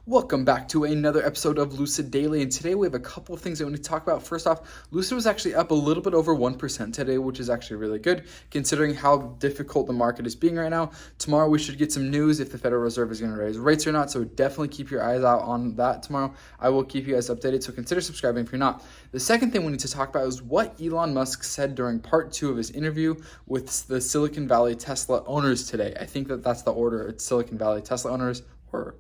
Welcome back to another episode of Lucid Daily, and today we have a couple of things that we need to talk about. First off, Lucid was actually up a little bit over 1% today, which is actually really good considering how difficult the market is being right now. Tomorrow we should get some news if the Federal Reserve is going to raise rates or not, so definitely keep your eyes out on that tomorrow. I will keep you guys updated, so consider subscribing if you're not. The second thing we need to talk about is what Elon Musk said during part 2 of his interview with the Silicon Valley Tesla owners today. I think that's the order. It's Silicon Valley Tesla owners, or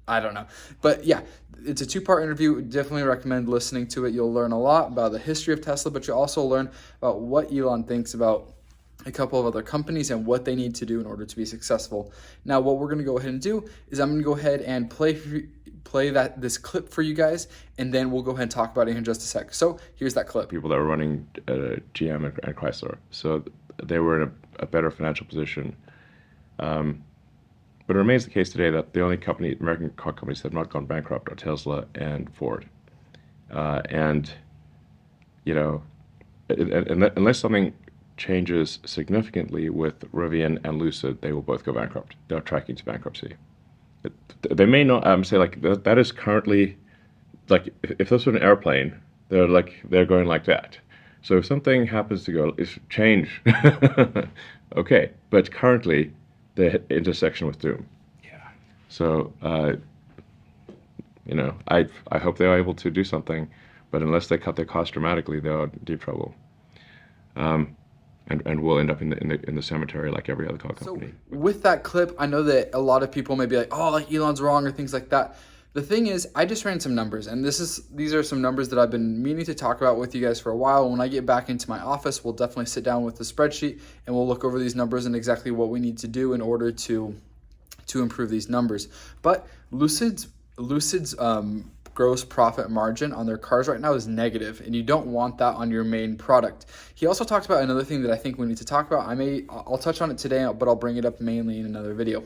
I don't know. But yeah, it's a two-part interview. Definitely recommend listening to it. You'll learn a lot about the history of Tesla, but you'll also learn about what Elon thinks about a couple of other companies and what they need to do in order to be successful. Now, what we're going to go ahead and do is I'm going to go ahead and play this clip for you guys, and then we'll go ahead and talk about it in just a sec. So here's that clip. People that were running GM and Chrysler, so they were in a better financial position. But it remains the case today that the only American car companies that have not gone bankrupt are Tesla and Ford. And, you know, unless something changes significantly with Rivian and Lucid, they will both go bankrupt. They're tracking to bankruptcy. They may not say like that is currently, like if this was an airplane, they're going like that. So if something happens to go, it's change. Okay, but currently, the intersection with doom. Yeah. So, you know, I hope they are able to do something, but unless they cut their costs dramatically, they are in deep trouble. And we'll end up in the cemetery like every other car company. So with that clip, I know that a lot of people may be like, oh, like Elon's wrong or things like that. The thing is, I just ran some numbers, and these are some numbers that I've been meaning to talk about with you guys for a while. When I get back into my office, we'll definitely sit down with the spreadsheet and we'll look over these numbers and exactly what we need to do in order to improve these numbers. But Lucid's gross profit margin on their cars right now is negative, and you don't want that on your main product. He also talked about another thing that I think we need to talk about. I'll touch on it today, but I'll bring it up mainly in another video.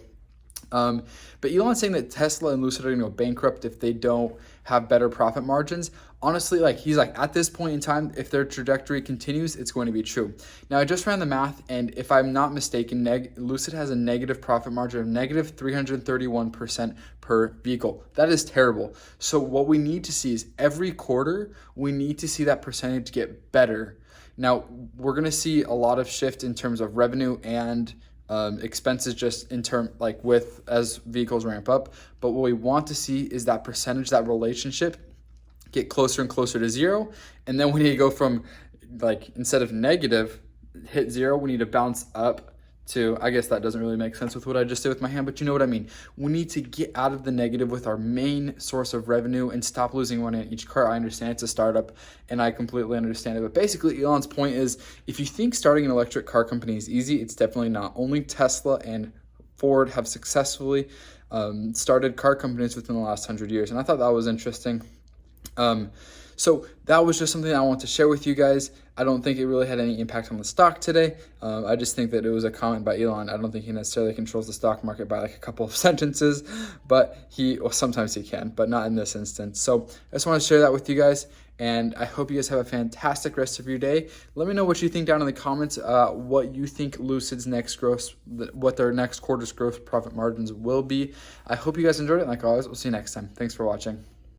But Elon's saying that Tesla and Lucid are going to go bankrupt if they don't have better profit margins. Honestly, he's like, at this point in time, if their trajectory continues, it's going to be true. Now, I just ran the math, and if I'm not mistaken, Lucid has a negative profit margin of negative 331% per vehicle. That is terrible. So what we need to see is every quarter, we need to see that percentage get better. Now, we're going to see a lot of shift in terms of revenue and expenses just in term as vehicles ramp up. But what we want to see is that percentage, that relationship get closer and closer to zero. And then we need to go from instead of negative, hit zero, we need to bounce up to, I guess that doesn't really make sense with what I just did with my hand, but you know what I mean. We need to get out of the negative with our main source of revenue and stop losing money on each car. I understand it's a startup and I completely understand it. But basically Elon's point is, if you think starting an electric car company is easy, it's definitely not. Only Tesla and Ford have successfully started car companies within the last 100 years. And I thought that was interesting. So that was just something I want to share with you guys. I don't think it really had any impact on the stock today. I just think that it was a comment by Elon. I don't think he necessarily controls the stock market by a couple of sentences, but sometimes he can, but not in this instance. So I just want to share that with you guys, and I hope you guys have a fantastic rest of your day. Let me know what you think down in the comments, what you think Lucid's what their next quarter's gross profit margins will be. I hope you guys enjoyed it, and like always, we'll see you next time. Thanks for watching.